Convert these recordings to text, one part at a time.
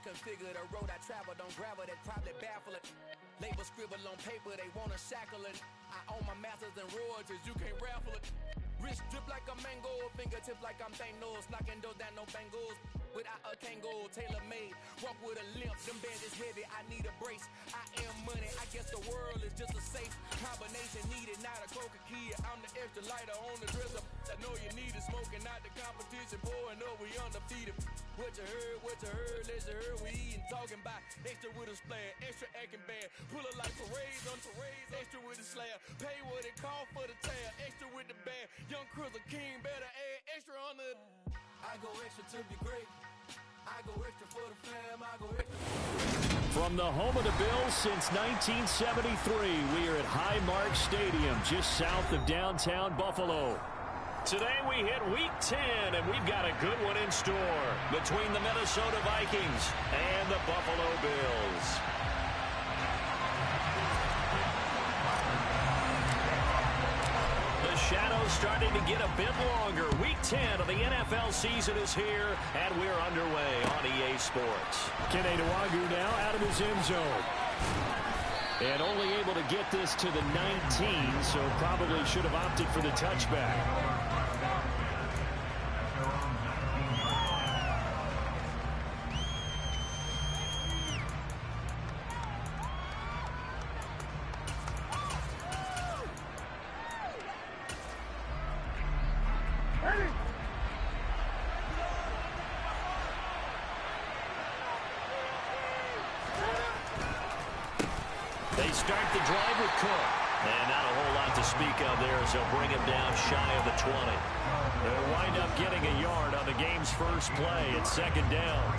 Configure the road I travel, don't gravel, that probably baffle it. Label scribble on paper, they wanna shackle it. I own my masters and royalties, you can't raffle it. Wrist drip like a mango, fingertips like I'm Thanos, knocking doors down, no bangles. Without a Kango, tailor-made, walk with a limp, them bands is heavy, I need a brace. I am money, I guess the world is just a safe combination needed, not a coca key. I'm the extra lighter on the dresser. I know you need it, smoking out the competition, pouring up, we undefeated. What you heard, let's you heard, we eating, talking about extra with a splash, extra acting bad. Pull it like parades on parades, extra with the slab. Pay what it cost for the tab, extra with the bag. Young Cruz, a king, better add extra on the. I go extra to be great. I go extra for the fam. I go extra. From the home of the Bills since 1973, we are at Highmark Stadium, just south of downtown Buffalo. Today we hit Week 10, and we've got a good one in store between the Minnesota Vikings and the Buffalo Bills. The shadow's starting to get a bit longer. Week 10 of the NFL season is here, and we're underway on EA Sports. Kene Nwangwu now out of his end zone. And only able to get this to the 19, so probably should have opted for the touchback. They start the drive with Cook. And not a whole lot to speak of there as they'll bring him down shy of the 20. They'll wind up getting a yard on the game's first play. It's second down.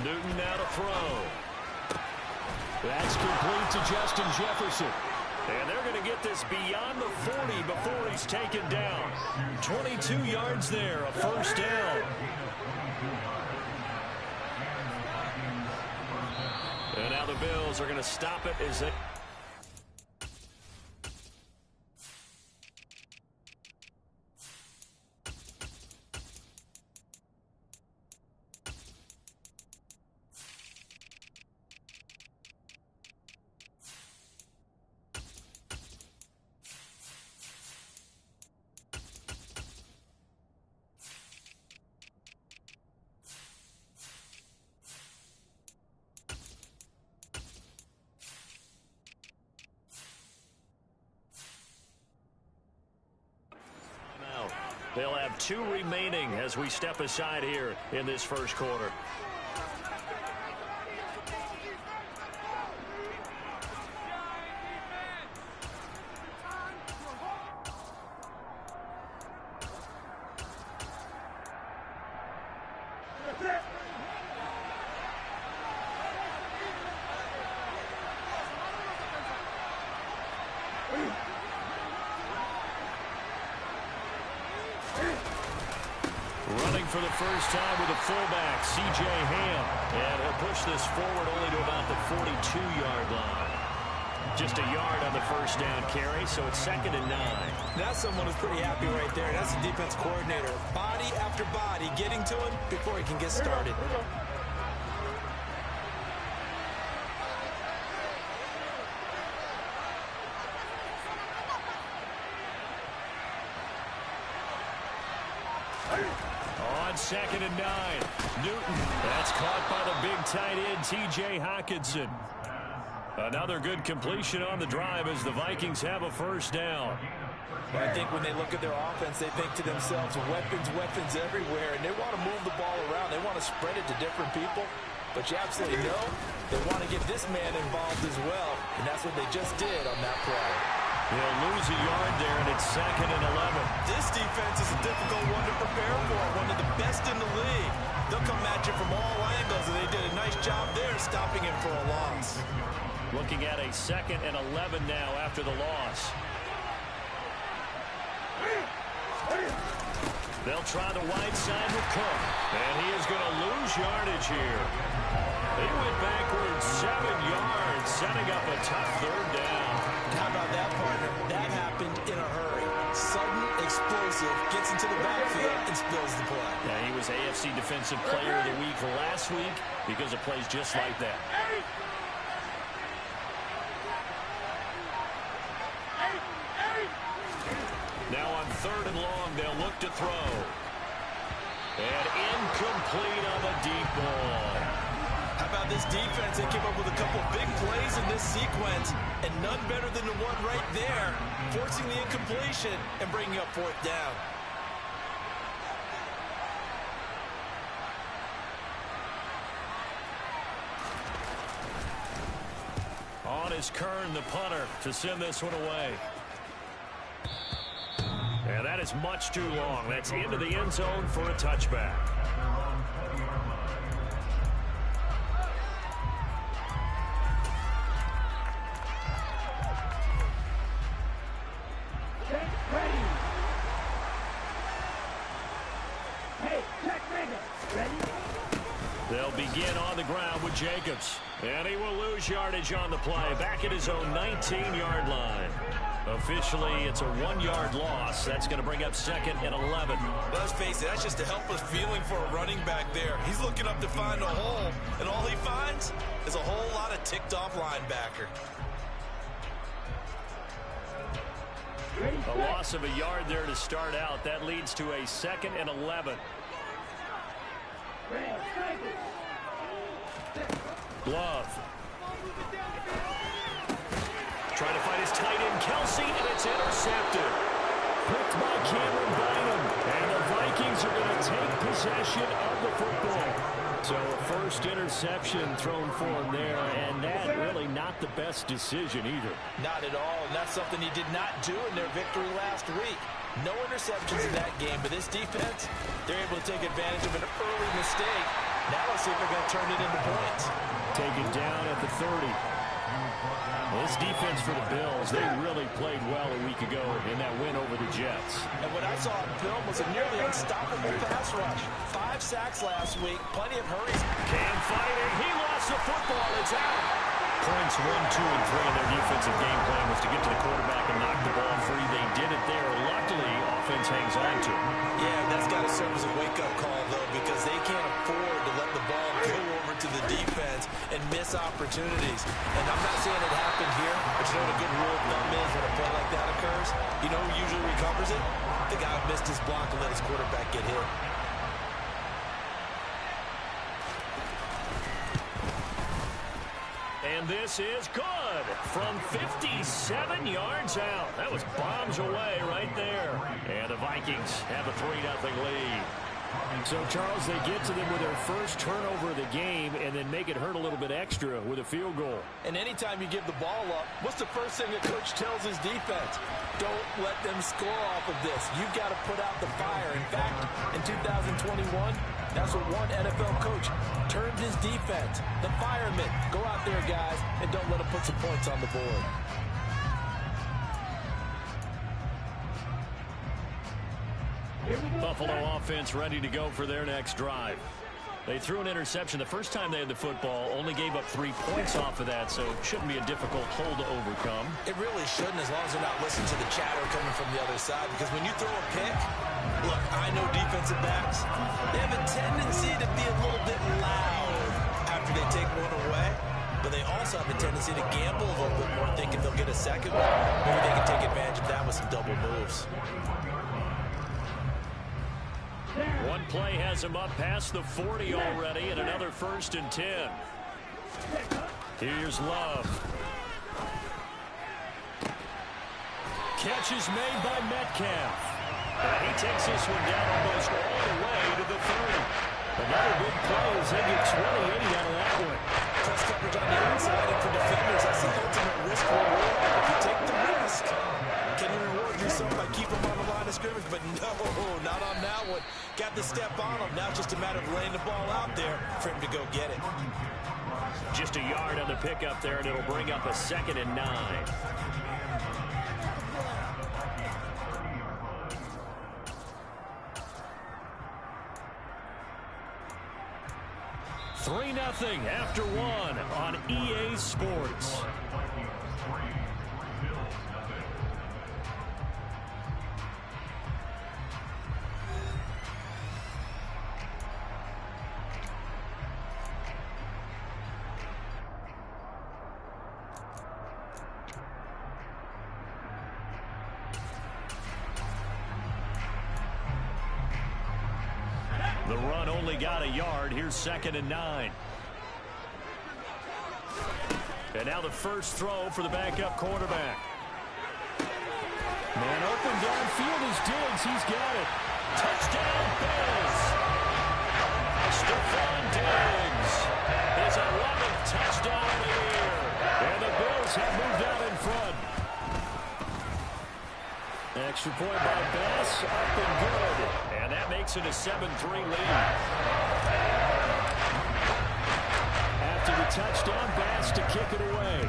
Newton now to throw. That's complete to Justin Jefferson. And they're going to get this beyond the 40 before he's taken down. 22 yards there, a first down. And now the Bills are going to stop it as they... They'll have 2 remaining as we step aside here in this first quarter. Running for the first time with a fullback, C.J. Ham. And he'll push this forward only to about the 42-yard line. Just a yard on the first down carry, so it's 2nd and 9. That's someone who's pretty happy right there. That's the defense coordinator. Body after body getting to him before he can get started. On 2nd and 9, Newton. That's caught by the big tight end, T.J. Hockenson. Another good completion on the drive as the Vikings have a first down. I think when they look at their offense, they think to themselves, weapons everywhere, and they want to move the ball around. They want to spread it to different people. But you absolutely know they want to get this man involved as well, and that's what they just did on that play. They'll lose a yard there, and it's 2nd and 11. This defense is a difficult one to prepare for, one of the best in the league. They'll come at you from all angles, and they did a nice job there stopping him for a loss. Looking at a 2nd and 11 now after the loss. They'll try the wide side with Cook. And he is going to lose yardage here. He went backwards 7 yards, setting up a tough third down. How about that, partner? That happened in a hurry. Sudden, explosive, gets into the backfield and spills the play. Yeah, he was AFC Defensive Player of the Week last week because of plays just like that. Now on 3rd and long, they'll look to throw. And incomplete on the deep ball. How about this defense? They came up with a couple big plays in this sequence, and none better than the one right there, forcing the incompletion and bringing up 4th down. On is Kern, the punter, to send this one away. And that is much too long. That's into the end zone for a touchback. They'll begin on the ground with Jacobs. And he will lose yardage on the play. Back at his own 19-yard line. Officially, it's a 1-yard loss. That's going to bring up 2nd and 11. Let's face it, that's just a helpless feeling for a running back there. He's looking up to find a hole, and all he finds is a whole lot of ticked-off linebacker. A loss of a yard there to start out. That leads to a 2nd and 11. Glove. Trying to find his tight end, Kelsey, and it's intercepted. Picked by Cameron Bynum. And the Vikings are going to take possession of the football. So a first interception thrown for him there, and that really not the best decision either. Not at all, and that's something he did not do in their victory last week. No interceptions in that game, but this defense, they're able to take advantage of an early mistake. Now let's see if they're going to turn it into points. Taken down at the 30. This defense for the Bills, they really played well a week ago in that win over the Jets. And what I saw on film was a nearly unstoppable pass rush. 5 sacks last week, plenty of hurries. Cam fighting, he lost the football, it's out. Points 1, 2, and 3 in their defensive game plan was to get to the quarterback and knock the ball free. They did it there. Luckily, offense hangs on to it. Yeah, that's got to serve as a wake-up call, though, because they can't afford to let the ball go over to the defense and miss opportunities. And I'm not saying it happened here, but you know what a good rule of thumb is when a play like that occurs? You know who usually recovers it? The guy who missed his block and let his quarterback get hit. And this is good from 57 yards out. That was bombs away right there. And the Vikings have a 3-0 lead. So, Charles, they get to them with their first turnover of the game and then make it hurt a little bit extra with a field goal. And anytime you give the ball up, what's the first thing a coach tells his defense? Don't let them score off of this. You've got to put out the fire. In fact, in 2021, that's what one NFL coach termed his defense. The firemen. Go out there, guys, and don't let them put some points on the board. Buffalo offense ready to go for their next drive. They threw an interception the first time they had the football, only gave up 3 points off of that, so it shouldn't be a difficult hole to overcome. It really shouldn't, as long as they're not listening to the chatter coming from the other side, because when you throw a pick, look, I know defensive backs, they have a tendency to be a little bit loud after they take one away, but they also have a tendency to gamble a little bit more, thinking they'll get a second one. Maybe they can take advantage of that with some double moves. One play has him up past the 40 already, and another 1st and 10. Here's Love. Catch is made by Metcalf. He takes this one down almost all the way to the 30. Another big play as they get 20-80 out of that one. Press coverage on the inside, and for defenders, that's the ultimate risk reward. If you take the risk, can you reward yourself by keeping them on the line of scrimmage? But no, not on that one. Got the step on him. Now it's just a matter of laying the ball out there for him to go get it. Just a yard on the pickup there, and it'll bring up a 2nd and 9. 3-0 after one on EA Sports. The run only got a yard. Here's 2nd and 9. And now the first throw for the backup quarterback. Man open downfield is Diggs. He's got it. Touchdown, Bills. Stephon Diggs. His 11th touchdown of the year. And the Bills have moved out in front. Extra point by Bass, up and good. And that makes it a 7-3 lead. After the touchdown, Bass to kick it away.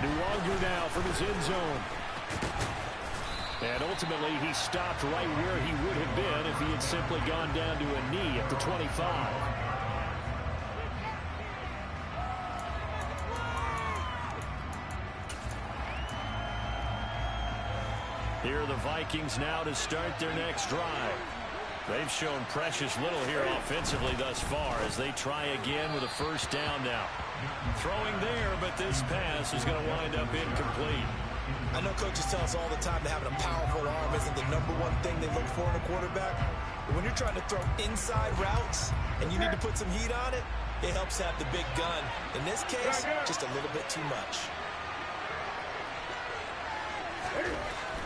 Nwangu now from his end zone. And ultimately, he stopped right where he would have been if he had simply gone down to a knee at the 25. Here are the Vikings now to start their next drive. They've shown precious little here offensively thus far as they try again with a first down now. Throwing there, but this pass is going to wind up incomplete. I know coaches tell us all the time that having a powerful arm isn't the #1 thing they look for in a quarterback. But when you're trying to throw inside routes and you need to put some heat on it, it helps have the big gun. In this case, just a little bit too much.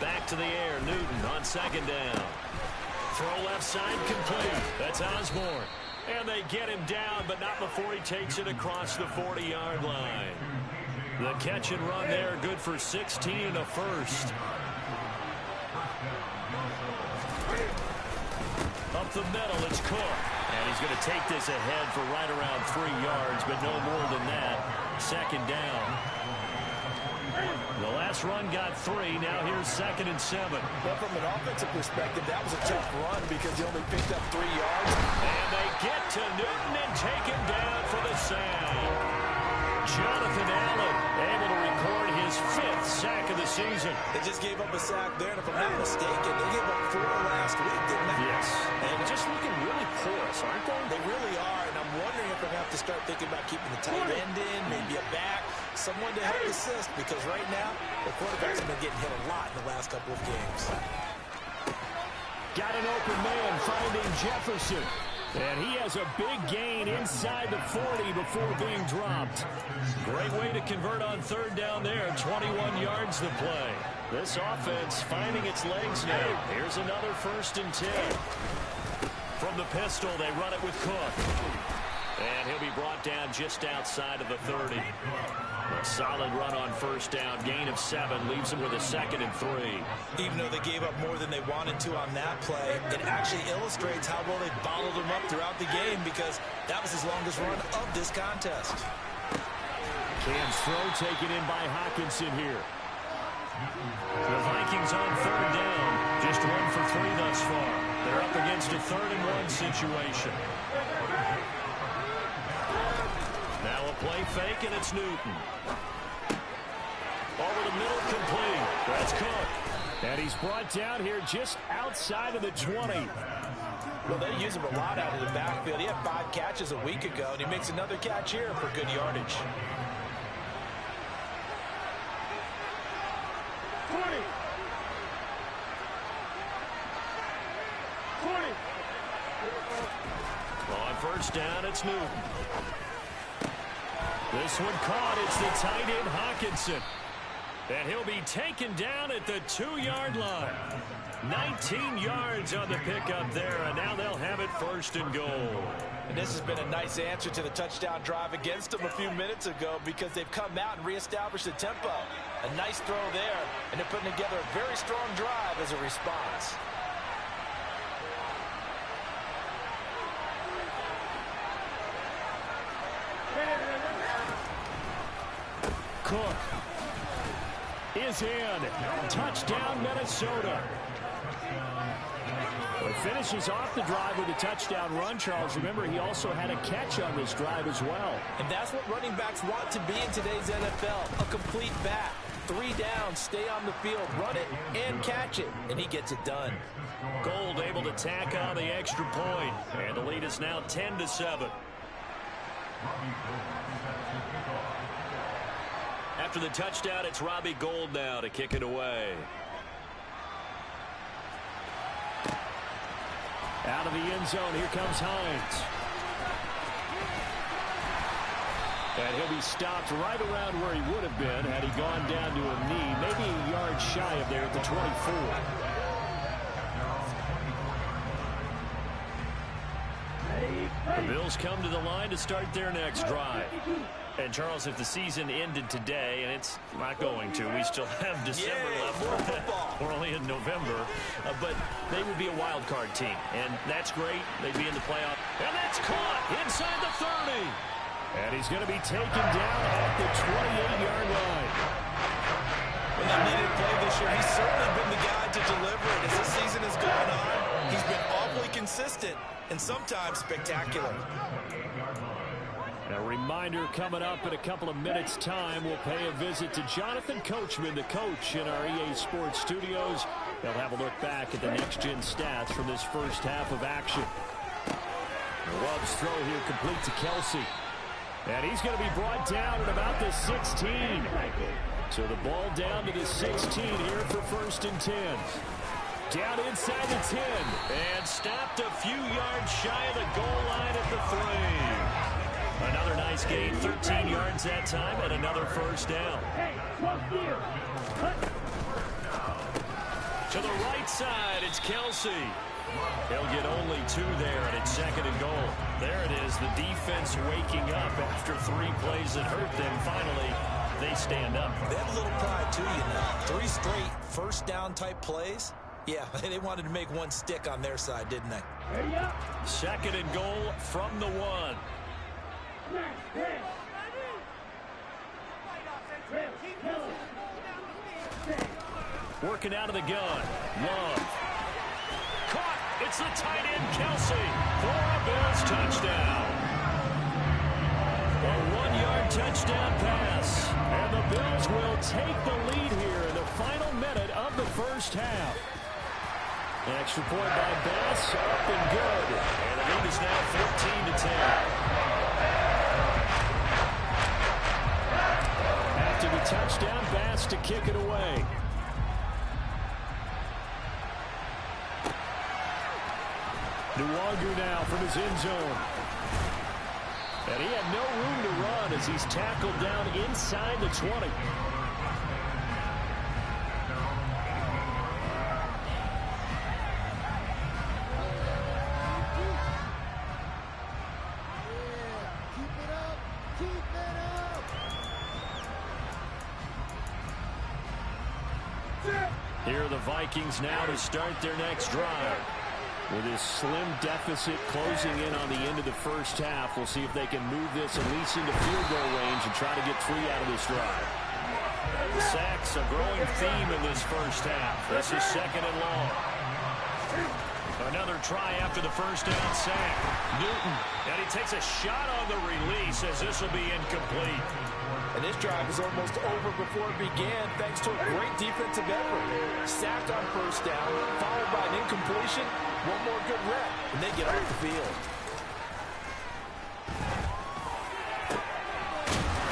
Back to the air, Newton on 2nd down. Throw left side complete. That's Osborne. And they get him down, but not before he takes it across the 40-yard line. The catch and run there, good for 16 and a first. Up the middle, it's Cook. And he's going to take this ahead for right around 3 yards, but no more than that. 2nd down. The last run got 3. Now here's 2nd and 7. But from an offensive perspective, that was a tough run because he only picked up 3 yards. And they get to Newton and take him down for the sack. Jonathan Allen able to record his 5th sack of the season. They just gave up a sack there, and if I'm not mistaken, they gave up 4 last week, didn't they? Yes. And just looking really porous, aren't they? They really are, and I'm wondering if they're going to have to start thinking about keeping the tight end in, maybe a back, someone to help assist, because right now, the quarterbacks have been getting hit a lot in the last couple of games. Got an open man finding Jefferson. And he has a big gain inside the 40 before being dropped. Great way to convert on 3rd down there. 21 yards to play. This offense finding its legs now. Here's another 1st and 10. From the pistol, they run it with Cook. And he'll be brought down just outside of the 30. A solid run on 1st down. Gain of 7 leaves him with a 2nd and 3. Even though they gave up more than they wanted to on that play, it actually illustrates how well they bottled him up throughout the game because that was his longest run of this contest. Cam's throw taken in by Hockenson here. The Vikings on 3rd down. Just 1 for 3 thus far. They're up against a 3rd and 1 situation. Now a play fake, and it's Newton. Over the middle, complete. That's Cook. And he's brought down here just outside of the 20. Well, they use him a lot out of the backfield. He had 5 catches a week ago, and he makes another catch here for good yardage. 20. On 1st down, it's Newton. This one caught. It's the tight end Hockenson. And he'll be taken down at the 2-yard line. 19 yards on the pickup there, and now they'll have it 1st and goal. And this has been a nice answer to the touchdown drive against them a few minutes ago because they've come out and reestablished the tempo. A nice throw there, and they're putting together a very strong drive as a response. Cook is in. Touchdown, Minnesota. finishes off the drive with a touchdown run, Charles. Remember, he also had a catch on this drive as well. And that's what running backs want to be in today's NFL, a complete back. 3 down, stay on the field, run it, and catch it. And he gets it done. Gold able to tack on the extra point. And the lead is now 10-7. After the touchdown, it's Robbie Gould now to kick it away. Out of the end zone, here comes Hines. And he'll be stopped right around where he would have been had he gone down to a knee, maybe a yard shy of there at the 24. The Bills come to the line to start their next drive. And, Charles, if the season ended today, and it's not going to, we still have December left. More football. We're only in November. But they would be a wild card team, and that's great. They'd be in the playoff. And that's caught inside the 30. And he's going to be taken down at the 28-yard line. When they needed play this year, he's certainly been the guy to deliver it. As this season has gone on, he's been awfully consistent and sometimes spectacular. A reminder coming up in a couple of minutes' time, we'll pay a visit to Jonathan Coachman, the coach in our EA Sports studios. They'll have a look back at the next-gen stats from this first half of action. Love's throw here complete to Kelsey. And he's going to be brought down at about the 16. So the ball down to the 16 here for 1st and 10. Down inside the 10. And stopped a few yards shy of the goal line at the 3. Another nice gain, 13 yards that time, and another first down. To the right side, it's Kelsey. He'll get only 2 there, and it's 2nd and goal. There it is, the defense waking up after 3 plays that hurt them. Finally, they stand up. They have a little pride, too, you know. 3 straight first down type plays. Yeah, they wanted to make one stick on their side, didn't they? 2nd and goal from the 1. Working out of the gun. Love. Caught. It's the tight end, Kelsey, for a Bills touchdown. A 1-yard touchdown pass. And the Bills will take the lead here in the final minute of the first half. An extra point by Bass, up and good. And the lead is now 14-10. After the touchdown, Bass to kick it away. Nwogu now from his end zone. And he had no room to run as he's tackled down inside the 20. Here are the Vikings now to start their next drive. With this slim deficit closing in on the end of the first half, we'll see if they can move this at least into field goal range and try to get 3 out of this drive. Sacks, a growing theme in this first half. This is 2nd and long. Another try after the first down sack. Newton, and he takes a shot on the release as this will be incomplete. And this drive was almost over before it began thanks to a great defensive effort. Sacked on first down, followed by an incompletion. One more good rep, and they get off the field.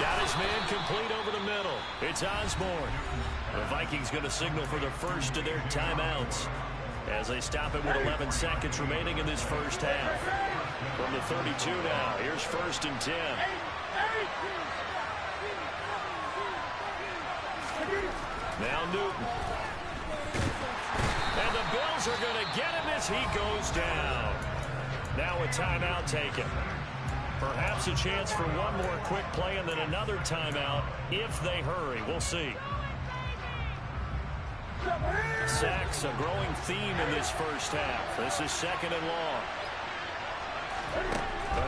Got his man complete over the middle. It's Osborne. The Vikings going to signal for the first of their timeouts as they stop it with 11 seconds remaining in this first half. From the 32 now, here's 1st and 10. Now Newton. And the Bills are going to get him as he goes down. Now a timeout taken. Perhaps a chance for one more quick play and then another timeout if they hurry. We'll see. Sacks, a growing theme in this first half. This is 2nd and long.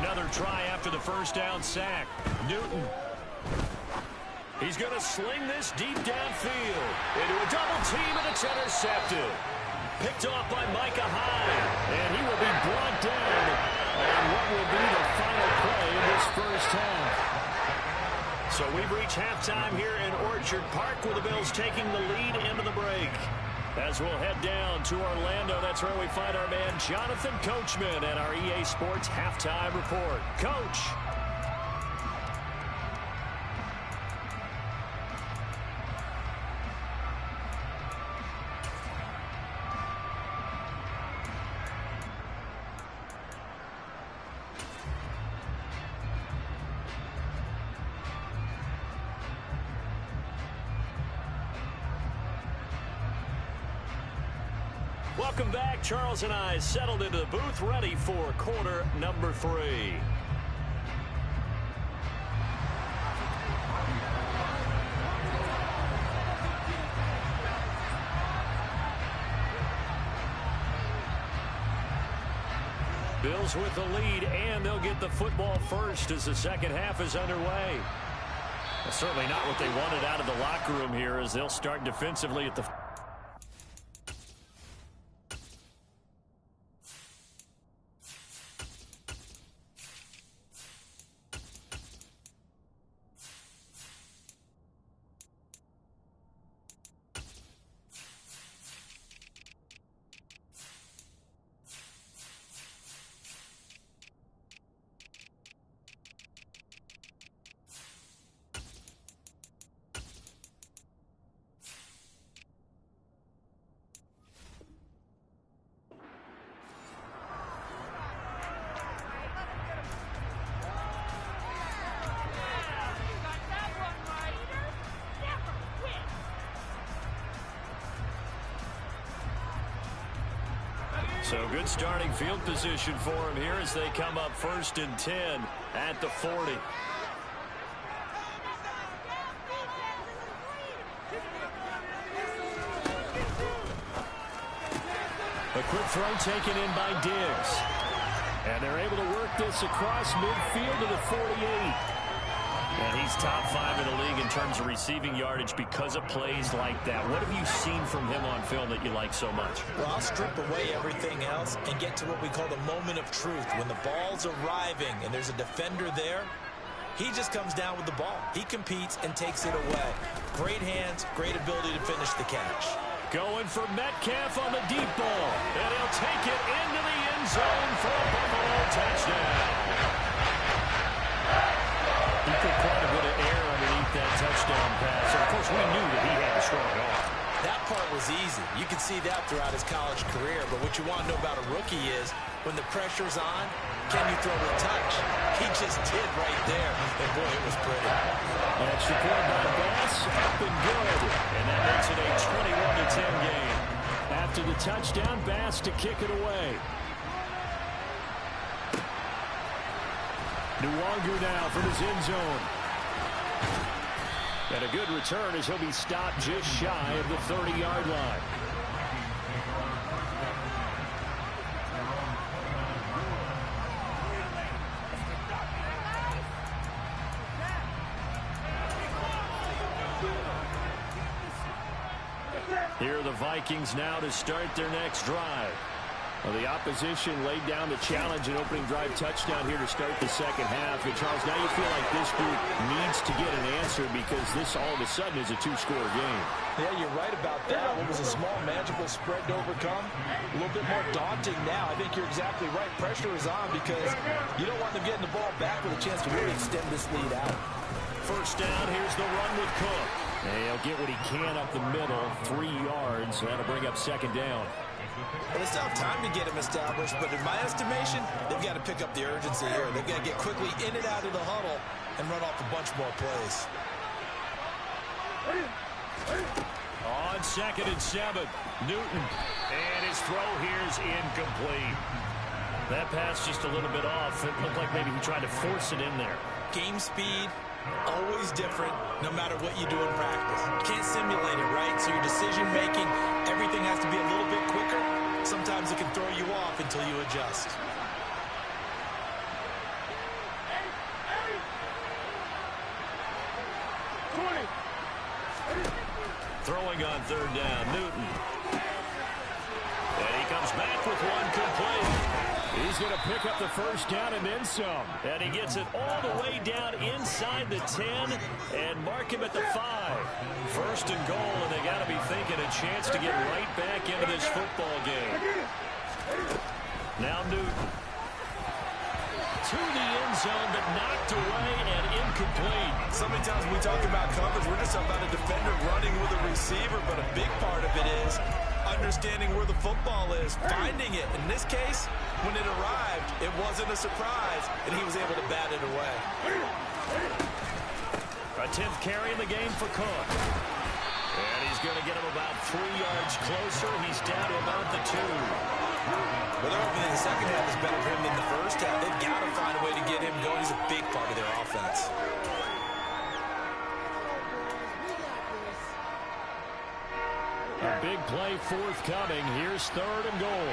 Another try after the first down sack. Newton. He's going to sling this deep downfield into a double team, and it's intercepted. Picked off by Micah Hyde. And he will be brought down on what will be the final play of this first half. So we've reached halftime here in Orchard Park with the Bills taking the lead into the break. As we'll head down to Orlando, that's where we find our man Jonathan Coachman and our EA Sports Halftime Report. Coach. Welcome back. Charles and I settled into the booth, ready for quarter number 3. Bills with the lead, and they'll get the football first as the second half is underway. Well, certainly not what they wanted out of the locker room here, as they'll start defensively at the So good starting field position for him here as they come up 1st and 10 at the 40. A quick throw taken in by Diggs. And they're able to work this across midfield to the 48. And he's top 5 in the league in terms of receiving yardage because of plays like that. What have you seen from him on film that you like so much? Well, I'll strip away everything else and get to what we call the moment of truth. When the ball's arriving and there's a defender there, he just comes down with the ball. He competes and takes it away. Great hands, great ability to finish the catch. Going for Metcalf on the deep ball. And he'll take it into the end zone for a Buffalo touchdown. He put quite a bit of air underneath that touchdown pass. And of course, we knew that he had a strong arm. That part was easy. You can see that throughout his college career. But what you want to know about a rookie is when the pressure's on, can you throw a touch? He just did right there. And boy, it was pretty. Extra point by Bass, up and good. And that makes it a 21-10 game. After the touchdown, Bass to kick it away. Nwangu now from his end zone. And a good return as he'll be stopped just shy of the 30-yard line. Here are the Vikings now to start their next drive. Well, the opposition laid down the challenge and opening drive touchdown here to start the second half. And, Charles, now you feel like this group needs to get an answer because this all of a sudden is a 2-score game. Yeah, you're right about that. What was a small, magical spread to overcome, a little bit more daunting now. I think you're exactly right. Pressure is on because you don't want them getting the ball back with a chance to really extend this lead out. First down, here's the run with Cook. And he'll get what he can up the middle, 3 yards. That'll bring up second down. Well, they still have time to get him established, but in my estimation, they've got to pick up the urgency here. They've got to get quickly in and out of the huddle and run off a bunch more plays. On 2nd and 7, Newton. And his throw here is incomplete. That pass just a little bit off. It looked like maybe he tried to force it in there. Game speed, always different, no matter what you do in practice. You can't simulate it, right? So your decision-making, everything has to be a little bit quicker. Sometimes it can throw you off until you adjust. Throwing on 3rd down, Newton. He's going to pick up the first down and then some. And he gets it all the way down inside the 10 and mark him at the 5. First and goal, and they got to be thinking a chance to get right back into this football game. Now Newton. To the end zone, but knocked away and incomplete. So many times when we talk about coverage, we're just about a defender running with a receiver, but a big part of it is understanding where the football is, finding it. In this case, when it arrived, it wasn't a surprise, and he was able to bat it away. A 10th carry in the game for Cook. And he's going to get him about 3 yards closer. He's down to about the 2. Well, they're hoping that the second half is better for him than the first half. They've got to find a way to get him going. He's a big part of their offense. A big play forthcoming. Here's 3rd and goal.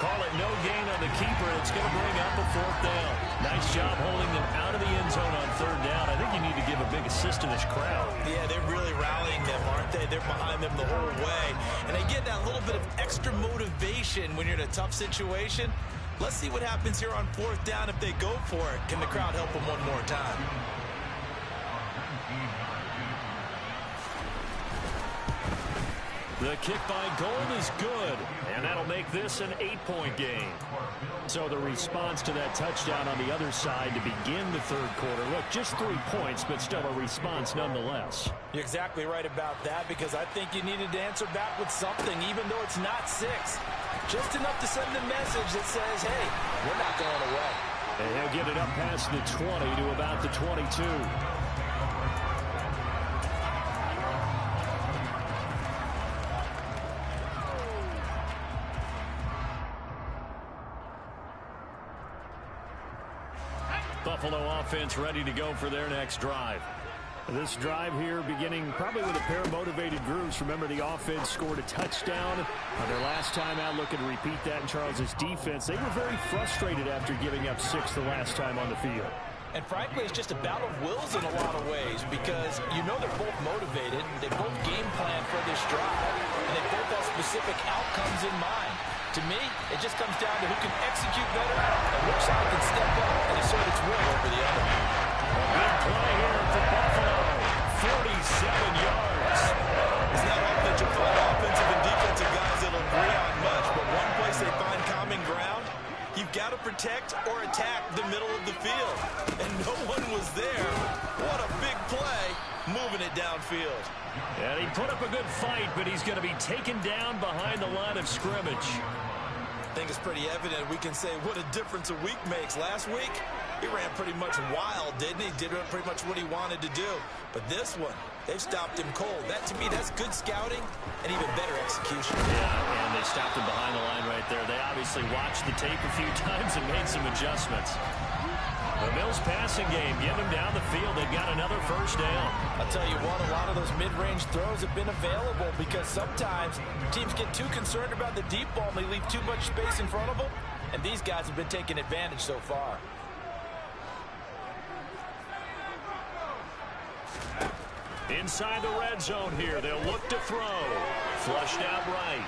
Call it no gain on the keeper. It's going to bring up a 4th down. Nice job holding them out of the end zone on 3rd down. I think you need to give a big assist to this crowd. Yeah, they're really rallying them, aren't they? They're behind them the whole way. And they get that little bit of extra motivation when you're in a tough situation. Let's see what happens here on 4th down if they go for it. Can the crowd help them one more time? The kick by Gold is good, and that'll make this an 8-point game. So the response to that touchdown on the other side to begin the 3rd quarter. Look, just 3 points, but still a response nonetheless. You're exactly right about that, because I think you needed to answer back with something, even though it's not 6. Just enough to send a message that says, hey, we're not going away. And he'll get it up past the 20 to about the 22. Buffalo offense ready to go for their next drive. This drive here beginning probably with a pair of motivated groups. Remember, the offense scored a touchdown on their last time out. Looking to repeat that in Charles's defense. They were very frustrated after giving up 6 the last time on the field. And frankly, it's just a battle of wills in a lot of ways, because you know they're both motivated. They both game plan for this drive, and they both have specific outcomes in mind. To me, it just comes down to who can execute better and which side can step up and assert its will over the other. A big play here for Buffalo. 47 yards. It's not often that you find offensive and defensive guys that will agree on much, but one place they find common ground, you've got to protect or attack the middle of the field. And no one was there. What a big play, moving it downfield. And he put up a good fight, but he's going to be taken down behind the line of scrimmage. I think it's pretty evident. We can say what a difference a week makes. Last week, he ran pretty much wild, didn't he? Did pretty much what he wanted to do. But this one, they've stopped him cold. That, to me, that's good scouting and even better execution. Yeah, and they stopped him behind the line right there. They obviously watched the tape a few times and made some adjustments. The Bills passing game, get them down the field. They've got another first down. I'll tell you what, a lot of those mid-range throws have been available, because sometimes teams get too concerned about the deep ball and they leave too much space in front of them, and these guys have been taking advantage so far. Inside the red zone here, they'll look to throw. Flushed out right.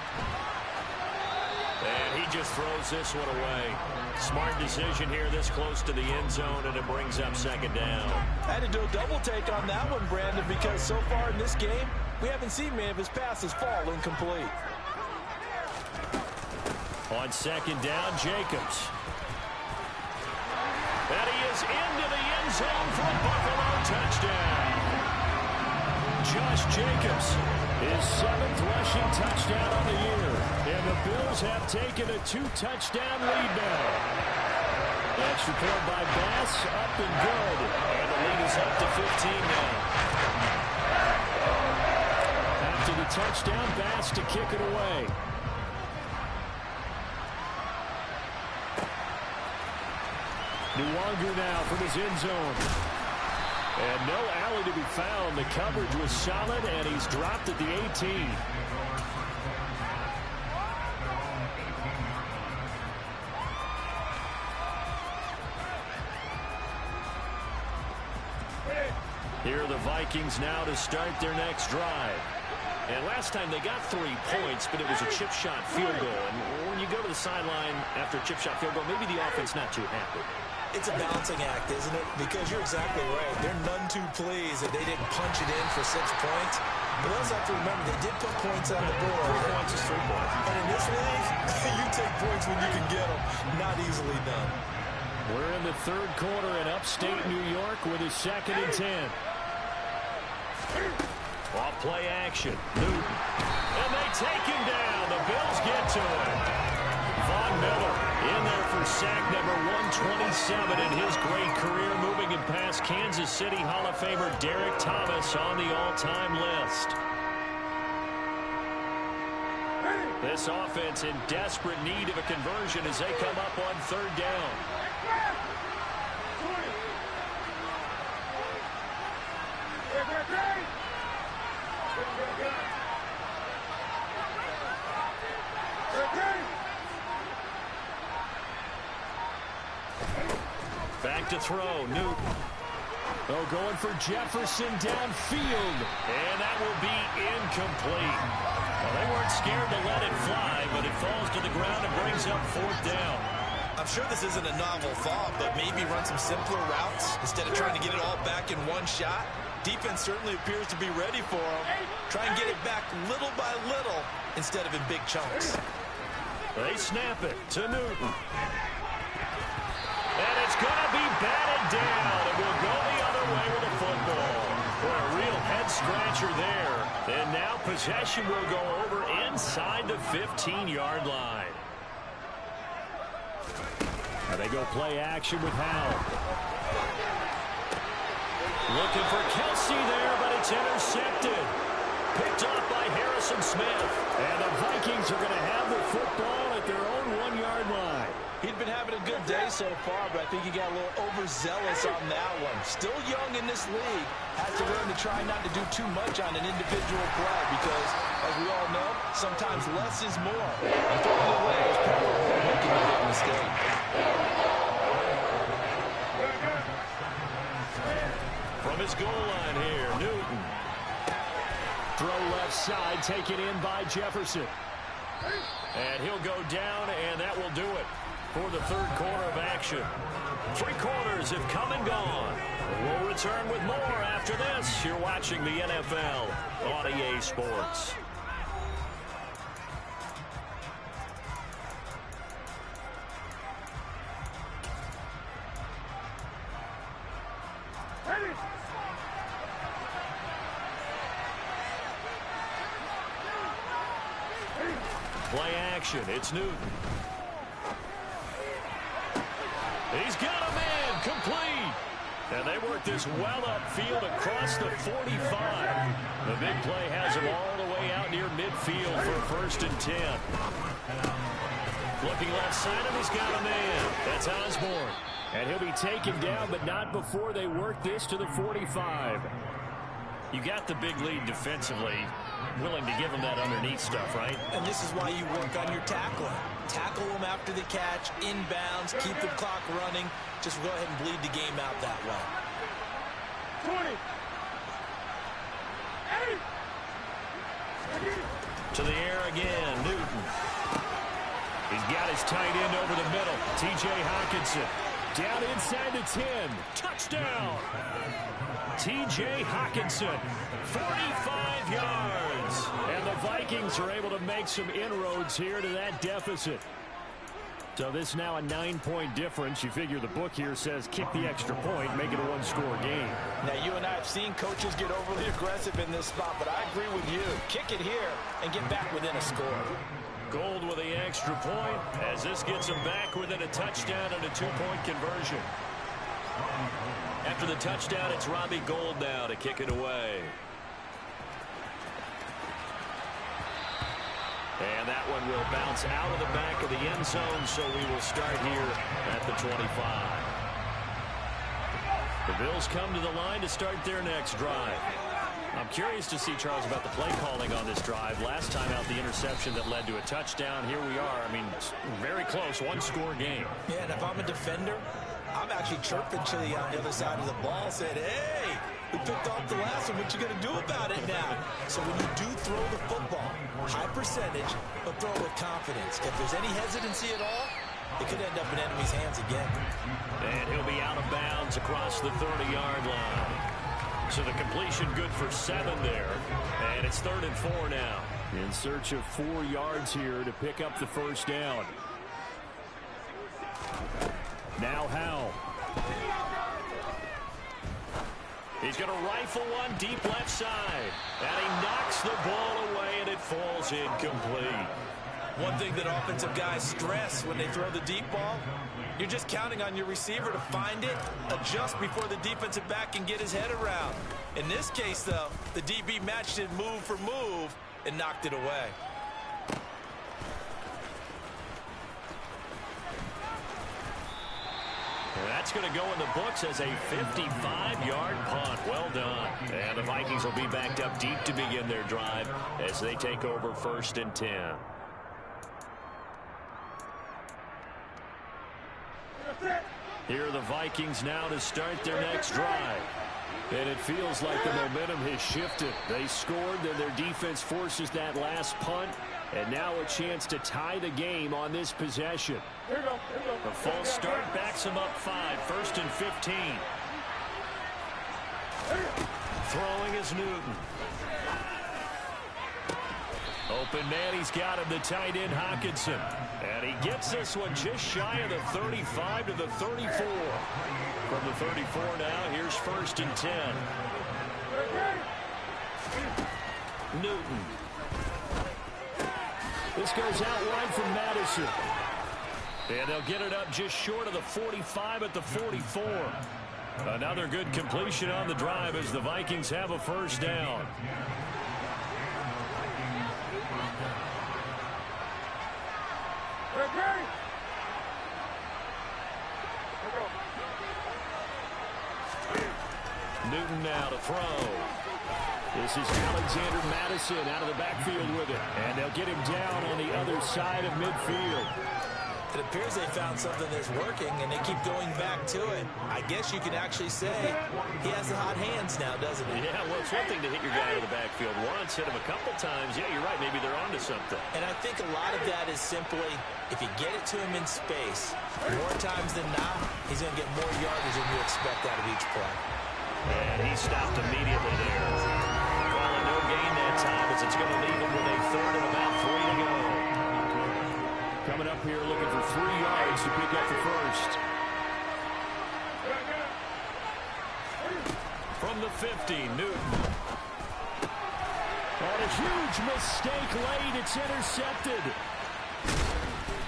And he just throws this one away. Smart decision here this close to the end zone, and it brings up second down. I had to do a double take on that one, Brandon, because so far in this game, we haven't seen many of his passes fall incomplete. On second down, Jacobs. And he is into the end zone for a Buffalo touchdown. Josh Jacobs, his 7th rushing touchdown on the year. And the Bills have taken a 2-touchdown lead now. That's report by Bass, up and good. And the lead is up to 15 now. After the touchdown, Bass to kick it away. Nwangu now from his end zone. And no alley to be found. The coverage was solid, and he's dropped at the 18. Here are the Vikings now to start their next drive. And last time they got 3 points, but it was a chip shot field goal. And when you go to the sideline after a chip shot field goal, maybe the offense not too happy. It's a balancing act, isn't it? Because you're exactly right. They're none too pleased that they didn't punch it in for 6 points. But we also have to remember they did put points on the board. 3 points is 3 points. And in this league, you take points when you can get them. Not easily done. We're in the third quarter in upstate New York with a 2nd and 10. Off play action. Newton. And they take him down. The Bills get to him. Von Miller in there for sack number 127 in his great career, moving it past Kansas City Hall of Famer Derek Thomas on the all-time list. This offense in desperate need of a conversion as they come up on 3rd down. Back to throw, Newton. Oh, going for Jefferson downfield. And that will be incomplete. Well, they weren't scared to let it fly, but it falls to the ground and brings up 4th down. I'm sure this isn't a novel thought, but maybe run some simpler routes instead of trying to get it all back in one shot. Defense certainly appears to be ready for them. Try and get it back little by little instead of in big chunks. They snap it to Newton. And it's going to be batted down. It will go the other way with the football. For a real head-scratcher there. And now possession will go over inside the 15-yard line. Now they go play action with Howell. Looking for Kelsey there, but it's intercepted. Picked off by Harrison Smith. And the Vikings are going to have the football at their own 1-yard line. He'd been having a good day so far, but I think he got a little overzealous on that one. Still young in this league. Has to learn to try not to do too much on an individual play because, as we all know, sometimes less is more. And throwing it away is probably making a big mistake. From his goal line here, Newton. Throw left side, taken in by Jefferson. And he'll go down, and that will do it for the third quarter of action. 3 quarters have come and gone. We'll return with more after this. You're watching the NFL on EA Sports. Play action. It's Newton. He's got a man complete. And they work this well upfield across the 45. The big play has him all the way out near midfield for 1st and 10. Looking left side, and he's got a man. That's Osborne. And he'll be taken down, but not before they work this to the 45. You got the big lead defensively. Willing to give them that underneath stuff, right? And this is why you work on your tackling. Tackle them after the catch, inbounds, keep the clock running. Just go ahead and bleed the game out that way. 20. To the air again, Newton. He's got his tight end over the middle. T.J. Hockenson down inside the 10. Touchdown. T.J. Hockenson, 45 yards. And the Vikings are able to make some inroads here to that deficit. So this is now a 9-point difference. You figure the book here says kick the extra point, make it a 1-score game. Now, you and I have seen coaches get overly aggressive in this spot, but I agree with you. Kick it here and get back within a score. Gold with the extra point as this gets them back within a touchdown and a 2-point conversion. After the touchdown, it's Robbie Gould now to kick it away. And that one will bounce out of the back of the end zone, so we will start here at the 25. The Bills come to the line to start their next drive. I'm curious to see, Charles, about the play calling on this drive. Last time out, the interception that led to a touchdown. Here we are. I mean, very close, 1-score game. Yeah, and if I'm a defender, I'm actually chirping to the other side of the ball, saying, hey, We picked off the last one. What you going to do about it now? So when you do throw the football, high percentage, but throw with confidence. If there's any hesitancy at all, it could end up in enemy's hands again. And he'll be out of bounds across the 30-yard line. So the completion good for 7 there. And it's 3rd and 4 now. In search of 4 yards here to pick up the first down. Now Howell. He's going to rifle one deep left side. And he knocks the ball away, and it falls incomplete. One thing that offensive guys stress when they throw the deep ball, you're just counting on your receiver to find it, adjust before the defensive back can get his head around. In this case, though, the DB matched it move for move and knocked it away. And that's going to go in the books as a 55-yard punt. Well done. And the Vikings will be backed up deep to begin their drive as they take over 1st and 10. Here are the Vikings now to start their next drive. And it feels like the momentum has shifted. They scored, then their defense forces that last punt. And now a chance to tie the game on this possession. The false start backs them up 5. 1st and 15. Throwing is Newton. Open man, he's got him, the tight end Hockenson. And he gets this one just shy of the 35 to the 34. From the 34 now, here's 1st and 10. Newton. This goes out wide from Madison. And they'll get it up just short of the 45 at the 44. Another good completion on the drive as the Vikings have a first down. Newton now to throw. This is Alexander Madison out of the backfield with it. And they'll get him down on the other side of midfield. It appears they found something that's working, and they keep going back to it. I guess you can actually say he has the hot hands now, doesn't he? Yeah, well, it's one thing to hit your guy in the backfield once, hit him a couple times. Yeah, you're right. Maybe they're onto something. And I think a lot of that is simply if you get it to him in space, more times than not, he's going to get more yardage than you expect out of each play. And he stopped immediately there. Calling no gain that time as it's going to leave him with a 3rd and about 3 to go. Coming up here looking for 3 yards to pick up the first. From the 50, Newton. On a huge mistake late, it's intercepted.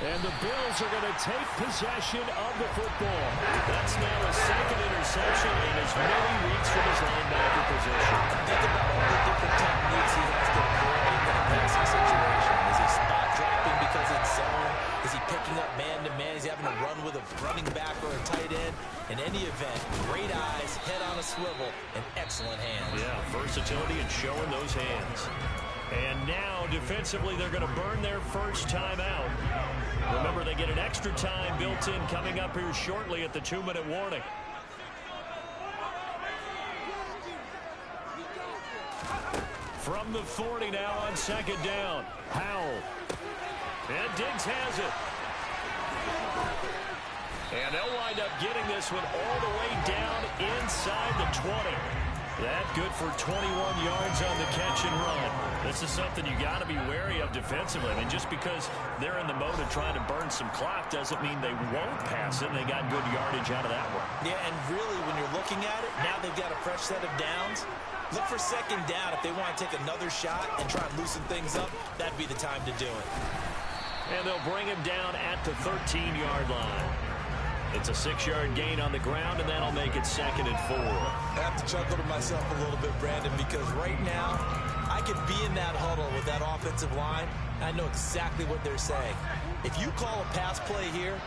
And the Bills are going to take possession of the football. That's now a 2nd interception in as many weeks from his linebacker position. Think about all the different techniques he has to employ in that passing situation. Is he spot dropping because it's zone? Is he picking up man-to-man? Is he having to run with a running back or a tight end? In any event, great eyes, head on a swivel, and excellent hands. Yeah, versatility and showing those hands. And now, defensively, they're going to burn their first time out. Remember, they get an extra time built in coming up here shortly at the 2-minute warning. From the 40 now on 2nd down. Howell. And Diggs has it. And they'll wind up getting this one all the way down inside the 20. That good for 21 yards on the catch and run. This is something you got to be wary of defensively. I mean, just because they're in the mode of trying to burn some clock doesn't mean they won't pass it. They got good yardage out of that one. Yeah, and really, when you're looking at it, now they've got a fresh set of downs. Look for 2nd down. If they want to take another shot and try and loosen things up, that'd be the time to do it. And they'll bring him down at the 13-yard line. It's a 6-yard gain on the ground, and that'll make it 2nd and 4. I have to chuckle to myself a little bit, Brandon, because right now I could be in that huddle with that offensive line. I know exactly what they're saying. If you call a pass play here,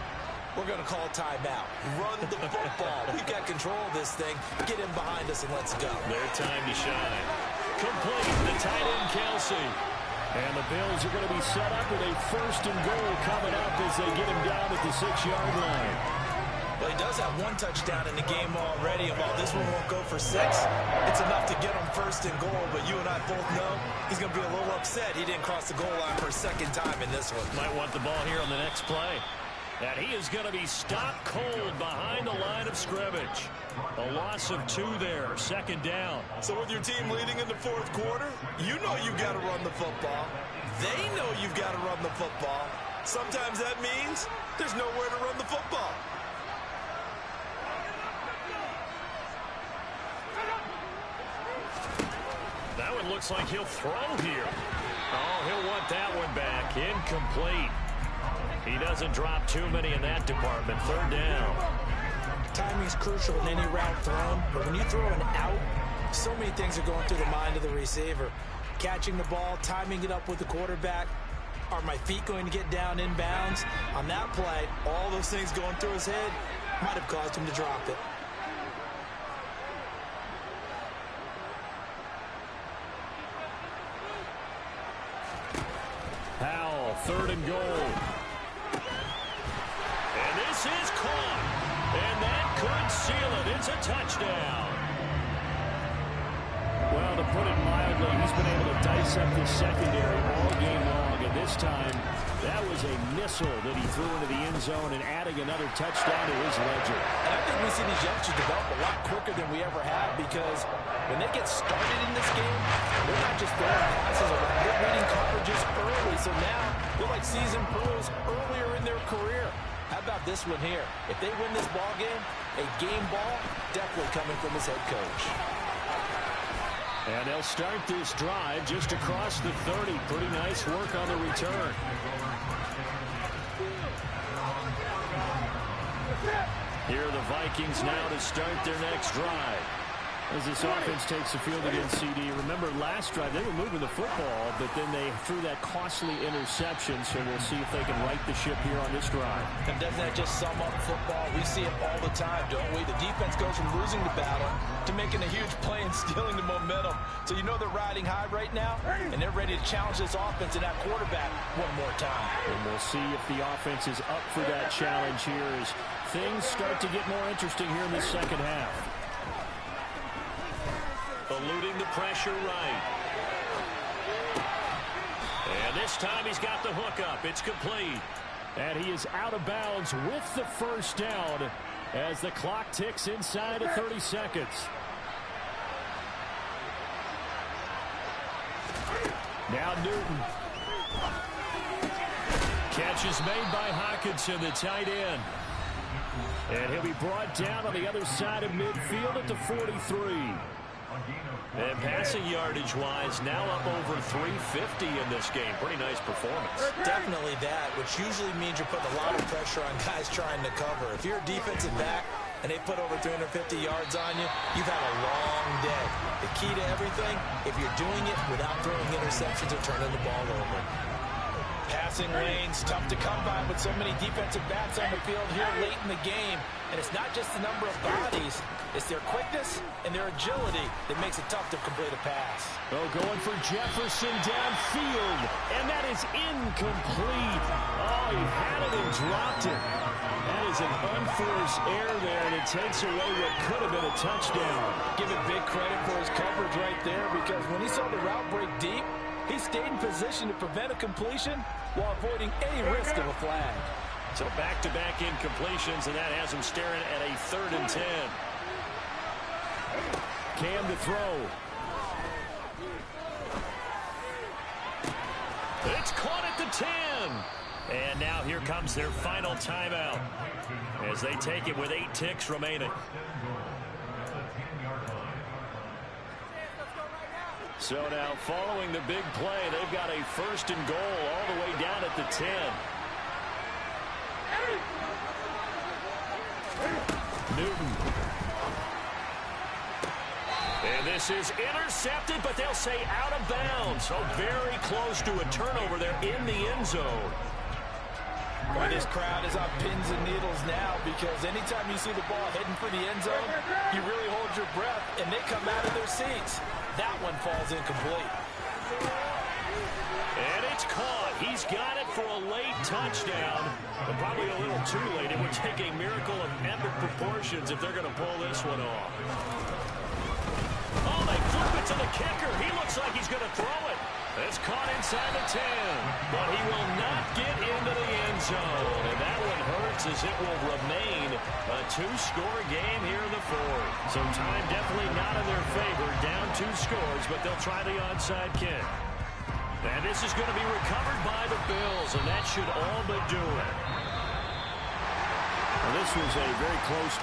we're going to call a timeout. Run the football. We've got control of this thing. Get in behind us and let's go. Their time to shine. Complete. The tight end, Kelsey. And the Bills are going to be set up with a 1st and goal coming up as they get him down at the 6-yard line. Well, he does have one touchdown in the game already, and while this one won't go for 6, it's enough to get him first and goal. But you and I both know he's going to be a little upset he didn't cross the goal line for a second time in this one. Might want the ball here on the next play. And he is going to be stopped cold behind the line of scrimmage. A loss of 2 there, second down. So with your team leading in the fourth quarter, you know you've got to run the football. They know you've got to run the football. Sometimes that means there's nowhere to run the football. That one looks like he'll throw here. Oh, he'll want that one back. Incomplete. He doesn't drop too many in that department. Third down. Timing is crucial in any route thrown, but when you throw an out, so many things are going through the mind of the receiver. Catching the ball, timing it up with the quarterback. Are my feet going to get down inbounds? On that play, all those things going through his head might have caused him to drop it. Powell, third and goal. And this is caught. And that could seal it. It's a touchdown. Well, to put it mildly, he's been able to dissect the secondary all game long. And this time, that was a missile that he threw into the end zone and adding another touchdown to his ledger. And I think we see these youngsters develop a lot quicker than we ever have, because when they get started in this game, they're not just throwing passes around. They're reading coverages early. So now they're like seasoned pros earlier in their career. How about this one here? If they win this ball game, a game ball definitely coming from his head coach. And they'll start this drive just across the 30. Pretty nice work on the return. Here are the Vikings now to start their next drive. As this offense takes the field against CD. Remember, last drive, they were moving the football, but then they threw that costly interception, so we'll see if they can right the ship here on this drive. And doesn't that just sum up football? We see it all the time, don't we? The defense goes from losing the battle to making a huge play and stealing the momentum. So you know they're riding high right now, and they're ready to challenge this offense and that quarterback one more time. And we'll see if the offense is up for that challenge here as things start to get more interesting here in the second half. Eluding the pressure right. And this time he's got the hook up. It's complete. And he is out of bounds with the first down as the clock ticks inside of 30 seconds. Now Newton. Catch is made by Hockenson, the tight end. And he'll be brought down on the other side of midfield at the 43. And passing yardage-wise, now up over 350 in this game. Pretty nice performance. Definitely that, which usually means you're putting a lot of pressure on guys trying to cover. If you're a defensive back and they put over 350 yards on you, you've had a long day. The key to everything, if you're doing it without throwing interceptions or turning the ball over. Passing lanes, tough to come by with so many defensive backs on the field here late in the game. And it's not just the number of bodies, it's their quickness and their agility that makes it tough to complete a pass. Oh, going for Jefferson downfield, and that is incomplete. Oh, he had it and dropped it. That is an unforced error there, and it takes away what could have been a touchdown. Give it big credit for his coverage right there, because when he saw the route break deep, he stayed in position to prevent a completion while avoiding any risk of a flag. So back-to-back incompletions, and that has him staring at a 3rd and 10. Cam to throw. It's caught at the 10. And now here comes their final timeout as they take it with 8 ticks remaining. So now following the big play, they've got a 1st and goal all the way down at the 10. Newton. And this is intercepted, but they'll say out of bounds. So very close to a turnover there in the end zone. Well, this crowd is on pins and needles now, because anytime you see the ball heading for the end zone, you really hold your breath, and they come out of their seats. That one falls incomplete. And it's caught. He's got it for a late touchdown, but probably a little too late. It would take a miracle of epic proportions if they're going to pull this one off. Oh, they flip it to the kicker. He looks like he's going to throw it. It's caught inside the 10, but he will not get into the end zone. And that one hurts as it will remain a two-score game here in the fourth. Some time definitely not in their favor. Down 2 scores, but they'll try the onside kick. And this is going to be recovered by the Bills, and that should all but do it. Well, this was a very close